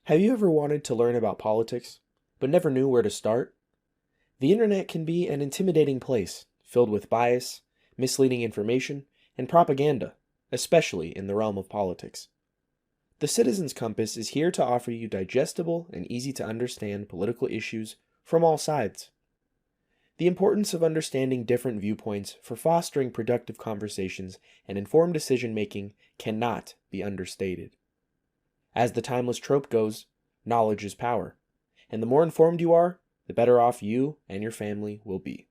Have you ever wanted to learn about politics, but never knew where to start? The internet can be an intimidating place, filled with bias, misleading information, and propaganda, especially in the realm of politics. The Citizen's Compass is here to offer you digestible and easy to understand political issues from all sides. The importance of understanding different viewpoints for fostering productive conversations and informed decision-making cannot be understated. As the timeless trope goes, knowledge is power, and the more informed you are, the better off you and your family will be.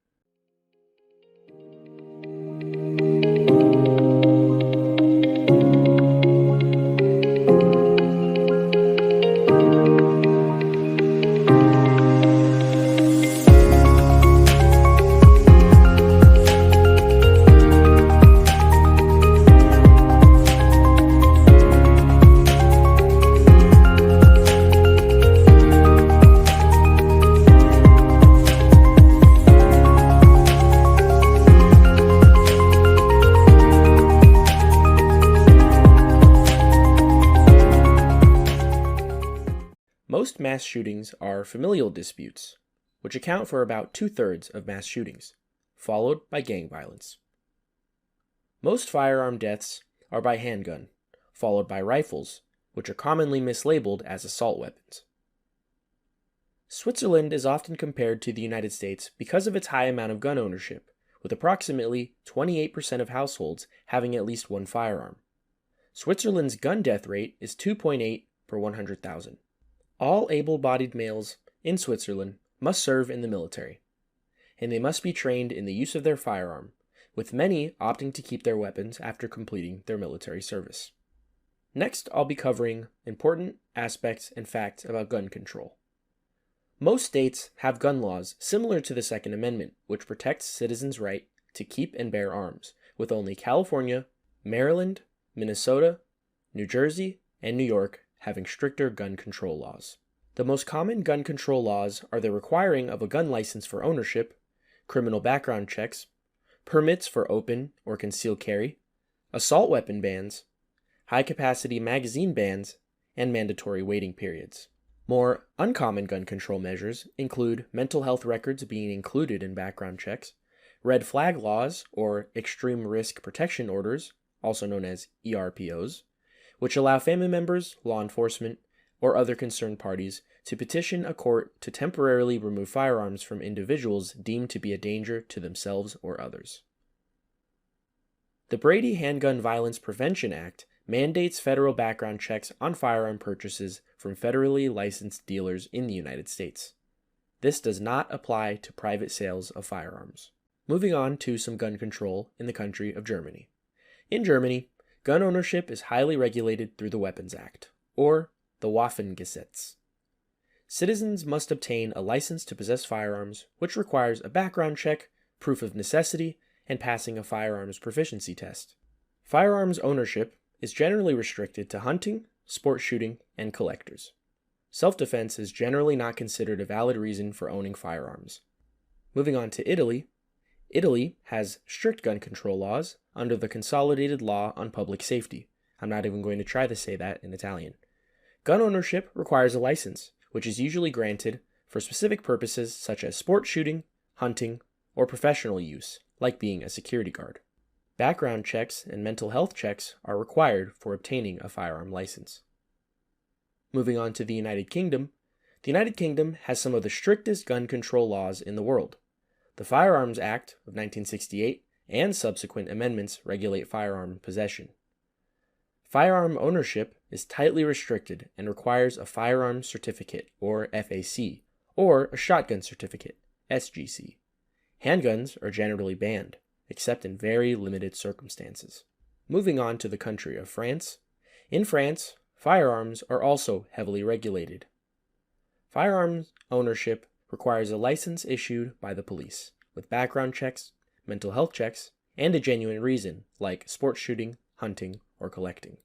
Most mass shootings are familial disputes, which account for about 2/3 of mass shootings, followed by gang violence. Most firearm deaths are by handgun, followed by rifles, which are commonly mislabeled as assault weapons. Switzerland is often compared to the United States because of its high amount of gun ownership, with approximately 28% of households having at least one firearm. Switzerland's gun death rate is 2.8 per 100,000. All able-bodied males in Switzerland must serve in the military, and they must be trained in the use of their firearm, with many opting to keep their weapons after completing their military service. Next, I'll be covering important aspects and facts about gun control. Most states have gun laws similar to the Second Amendment, which protects citizens' right to keep and bear arms, with only California, Maryland, Minnesota, New Jersey, and New York having stricter gun control laws. The most common gun control laws are the requiring of a gun license for ownership, criminal background checks, permits for open or concealed carry, assault weapon bans, high-capacity magazine bans, and mandatory waiting periods. More uncommon gun control measures include mental health records being included in background checks, red flag laws or extreme risk protection orders, also known as ERPOs, which allow family members, law enforcement, or other concerned parties to petition a court to temporarily remove firearms from individuals deemed to be a danger to themselves or others. The Brady Handgun Violence Prevention Act mandates federal background checks on firearm purchases from federally licensed dealers in the United States. This does not apply to private sales of firearms. Moving on to some gun control in the country of Germany. In Germany, gun ownership is highly regulated through the Weapons Act, or the Waffengesetz. Citizens must obtain a license to possess firearms, which requires a background check, proof of necessity, and passing a firearms proficiency test. Firearms ownership is generally restricted to hunting, sport shooting, and collectors. Self-defense is generally not considered a valid reason for owning firearms. Moving on to Italy. Italy has strict gun control laws under the Consolidated Law on Public Safety. I'm not even going to try to say that in Italian. Gun ownership requires a license, which is usually granted for specific purposes such as sport shooting, hunting, or professional use, like being a security guard. Background checks and mental health checks are required for obtaining a firearm license. Moving on to the United Kingdom. The United Kingdom has some of the strictest gun control laws in the world. The Firearms Act of 1968 and subsequent amendments regulate firearm possession. Firearm ownership is tightly restricted and requires a firearms certificate, or FAC, or a shotgun certificate, SGC. Handguns are generally banned, except in very limited circumstances. Moving on to the country of France. In France, firearms are also heavily regulated. Firearms ownership requires a license issued by the police, with background checks, mental health checks, and a genuine reason, like sport shooting, hunting, or collecting.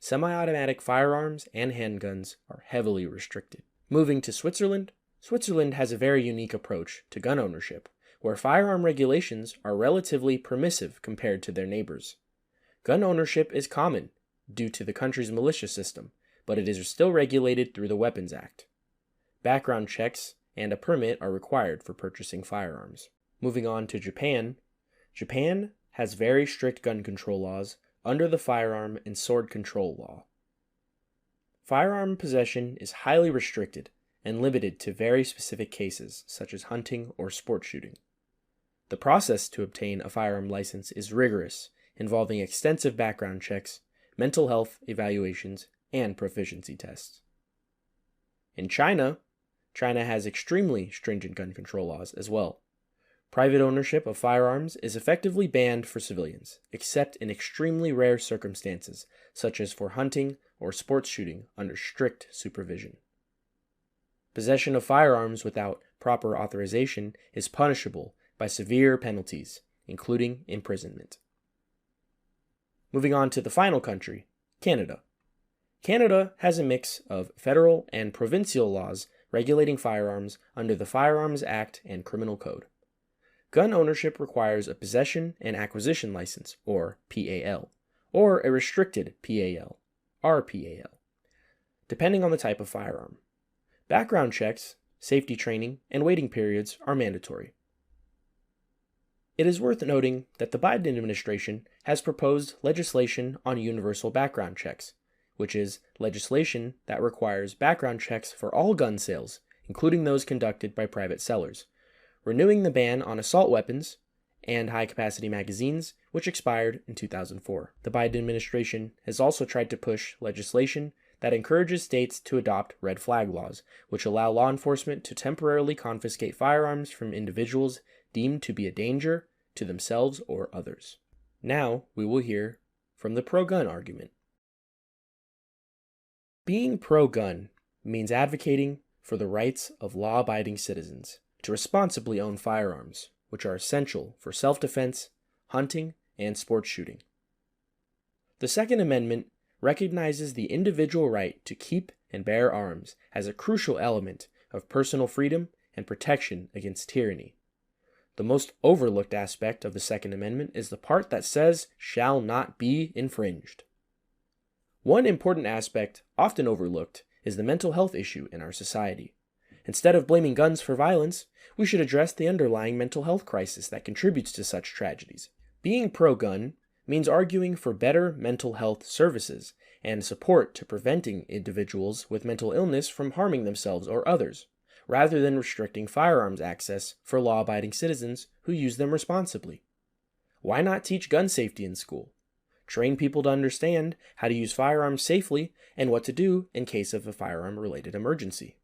Semi-automatic firearms and handguns are heavily restricted. Moving to Switzerland, Switzerland has a very unique approach to gun ownership, where firearm regulations are relatively permissive compared to their neighbors. Gun ownership is common due to the country's militia system, but it is still regulated through the Weapons Act. Background checks and a permit are required for purchasing firearms. Moving on to Japan. Japan has very strict gun control laws under the Firearm and Sword Control Law. Firearm possession is highly restricted and limited to very specific cases, such as hunting or sport shooting. The process to obtain a firearm license is rigorous, involving extensive background checks, mental health evaluations, and proficiency tests. In China has extremely stringent gun control laws as well. Private ownership of firearms is effectively banned for civilians, except in extremely rare circumstances, such as for hunting or sports shooting under strict supervision. Possession of firearms without proper authorization is punishable by severe penalties, including imprisonment. Moving on to the final country, Canada. Canada has a mix of federal and provincial laws regulating firearms under the Firearms Act and Criminal Code. Gun ownership requires a possession and acquisition license, or PAL, or a restricted PAL, RPAL, depending on the type of firearm. Background checks, safety training, and waiting periods are mandatory. It is worth noting that the Biden administration has proposed legislation on universal background checks, which is legislation that requires background checks for all gun sales, including those conducted by private sellers, renewing the ban on assault weapons and high-capacity magazines, which expired in 2004. The Biden administration has also tried to push legislation that encourages states to adopt red flag laws, which allow law enforcement to temporarily confiscate firearms from individuals deemed to be a danger to themselves or others. Now we will hear from the pro-gun argument. Being pro-gun means advocating for the rights of law-abiding citizens to responsibly own firearms, which are essential for self-defense, hunting, and sports shooting. The Second Amendment recognizes the individual right to keep and bear arms as a crucial element of personal freedom and protection against tyranny. The most overlooked aspect of the Second Amendment is the part that says shall not be infringed. One important aspect, often overlooked, is the mental health issue in our society. Instead of blaming guns for violence, we should address the underlying mental health crisis that contributes to such tragedies. Being pro-gun means arguing for better mental health services and support to preventing individuals with mental illness from harming themselves or others, rather than restricting firearms access for law-abiding citizens who use them responsibly. Why not teach gun safety in school? Train people to understand how to use firearms safely and what to do in case of a firearm-related emergency.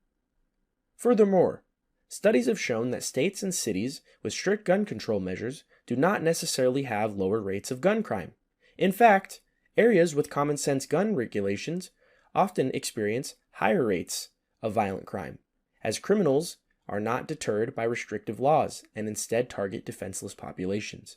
Furthermore, studies have shown that states and cities with strict gun control measures do not necessarily have lower rates of gun crime. In fact, areas with common sense gun regulations often experience higher rates of violent crime, as criminals are not deterred by restrictive laws and instead target defenseless populations.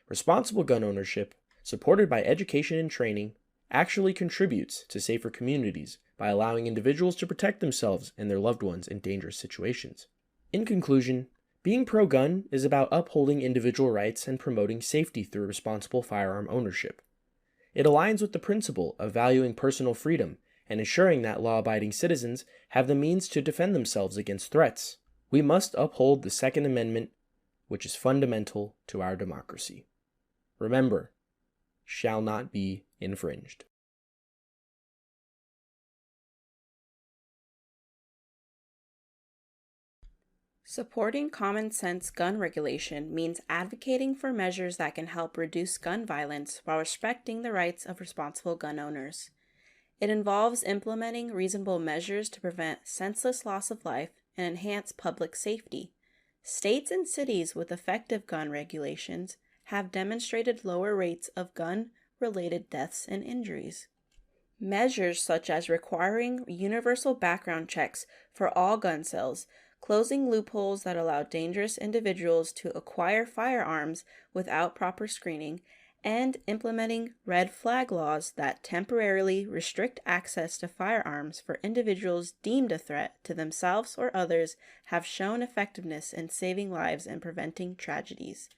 Responsible gun ownership, supported by education and training, actually contributes to safer communities by allowing individuals to protect themselves and their loved ones in dangerous situations. In conclusion, being pro-gun is about upholding individual rights and promoting safety through responsible firearm ownership. It aligns with the principle of valuing personal freedom and ensuring that law-abiding citizens have the means to defend themselves against threats. We must uphold the Second Amendment, which is fundamental to our democracy. Remember, shall not be infringed. Supporting common sense gun regulation means advocating for measures that can help reduce gun violence while respecting the rights of responsible gun owners. It involves implementing reasonable measures to prevent senseless loss of life and enhance public safety. States and cities with effective gun regulations have demonstrated lower rates of gun-related deaths and injuries. Measures such as requiring universal background checks for all gun sales, closing loopholes that allow dangerous individuals to acquire firearms without proper screening, and implementing red flag laws that temporarily restrict access to firearms for individuals deemed a threat to themselves or others have shown effectiveness in saving lives and preventing tragedies.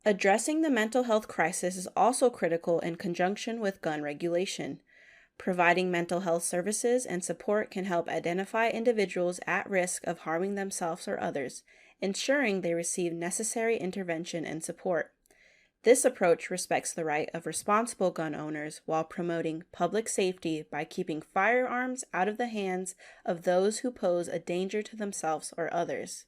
Addressing the mental health crisis is also critical in conjunction with gun regulation. Providing mental health services and support can help identify individuals at risk of harming themselves or others, ensuring they receive necessary intervention and support. This approach respects the right of responsible gun owners while promoting public safety by keeping firearms out of the hands of those who pose a danger to themselves or others.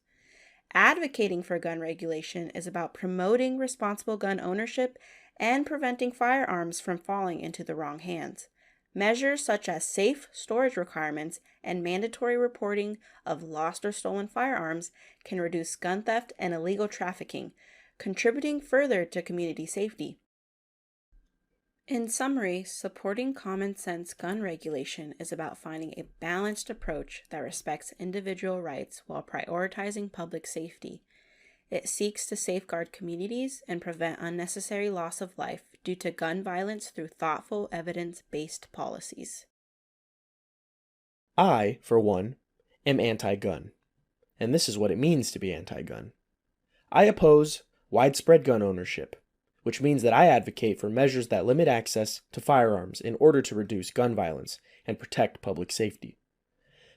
Advocating for gun regulation is about promoting responsible gun ownership and preventing firearms from falling into the wrong hands. Measures such as safe storage requirements and mandatory reporting of lost or stolen firearms can reduce gun theft and illegal trafficking, contributing further to community safety. In summary, supporting common sense gun regulation is about finding a balanced approach that respects individual rights while prioritizing public safety. It seeks to safeguard communities and prevent unnecessary loss of life due to gun violence through thoughtful, evidence-based policies. I, for one, am anti-gun, and this is what it means to be anti-gun. I oppose widespread gun ownership, which means that I advocate for measures that limit access to firearms in order to reduce gun violence and protect public safety.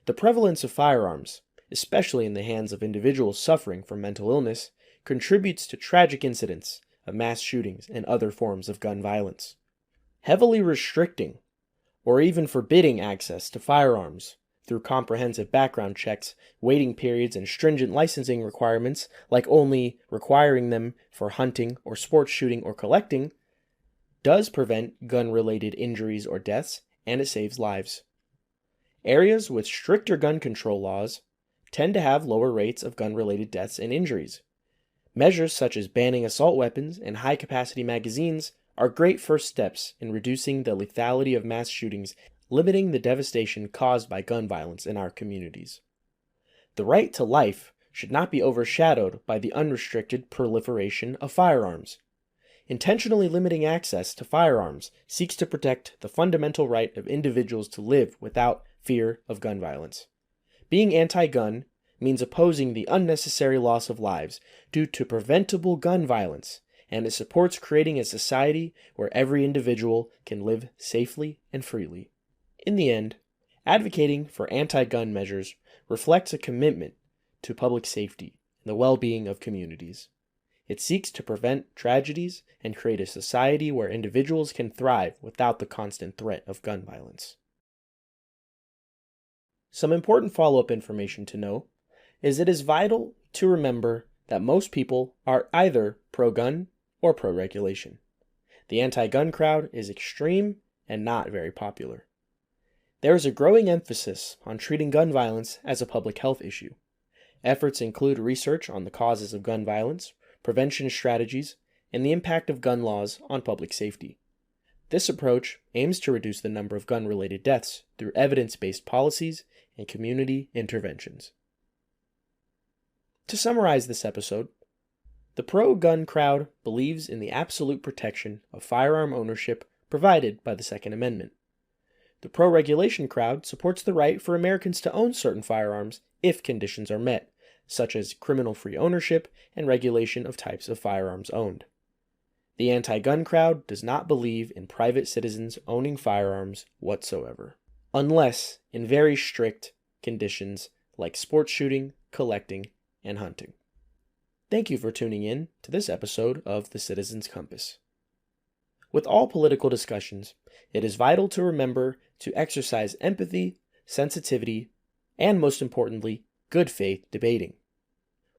The prevalence of firearms, especially in the hands of individuals suffering from mental illness, contributes to tragic incidents of mass shootings and other forms of gun violence. Heavily restricting or even forbidding access to firearms through comprehensive background checks, waiting periods, and stringent licensing requirements, like only requiring them for hunting or sports shooting or collecting, does prevent gun-related injuries or deaths, and it saves lives. Areas with stricter gun control laws tend to have lower rates of gun-related deaths and injuries. Measures such as banning assault weapons and high-capacity magazines are great first steps in reducing the lethality of mass shootings, limiting the devastation caused by gun violence in our communities. The right to life should not be overshadowed by the unrestricted proliferation of firearms. Intentionally limiting access to firearms seeks to protect the fundamental right of individuals to live without fear of gun violence. Being anti-gun means opposing the unnecessary loss of lives due to preventable gun violence, and it supports creating a society where every individual can live safely and freely. In the end, advocating for anti-gun measures reflects a commitment to public safety and the well-being of communities. It seeks to prevent tragedies and create a society where individuals can thrive without the constant threat of gun violence. Some important follow-up information to know is it is vital to remember that most people are either pro-gun or pro-regulation. The anti-gun crowd is extreme and not very popular. There is a growing emphasis on treating gun violence as a public health issue. Efforts include research on the causes of gun violence, prevention strategies, and the impact of gun laws on public safety. This approach aims to reduce the number of gun-related deaths through evidence-based policies and community interventions. To summarize this episode, the pro-gun crowd believes in the absolute protection of firearm ownership provided by the Second Amendment. The pro-regulation crowd supports the right for Americans to own certain firearms if conditions are met, such as criminal-free ownership and regulation of types of firearms owned. The anti-gun crowd does not believe in private citizens owning firearms whatsoever, unless in very strict conditions like sports shooting, collecting, and hunting. Thank you for tuning in to this episode of The Citizen's Compass. With all political discussions, it is vital to remember to exercise empathy, sensitivity, and most importantly, good faith debating.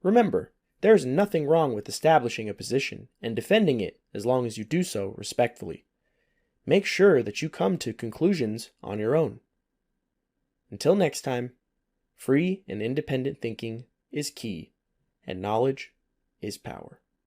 Remember, there is nothing wrong with establishing a position and defending it as long as you do so respectfully. Make sure that you come to conclusions on your own. Until next time, free and independent thinking is key, and knowledge is power.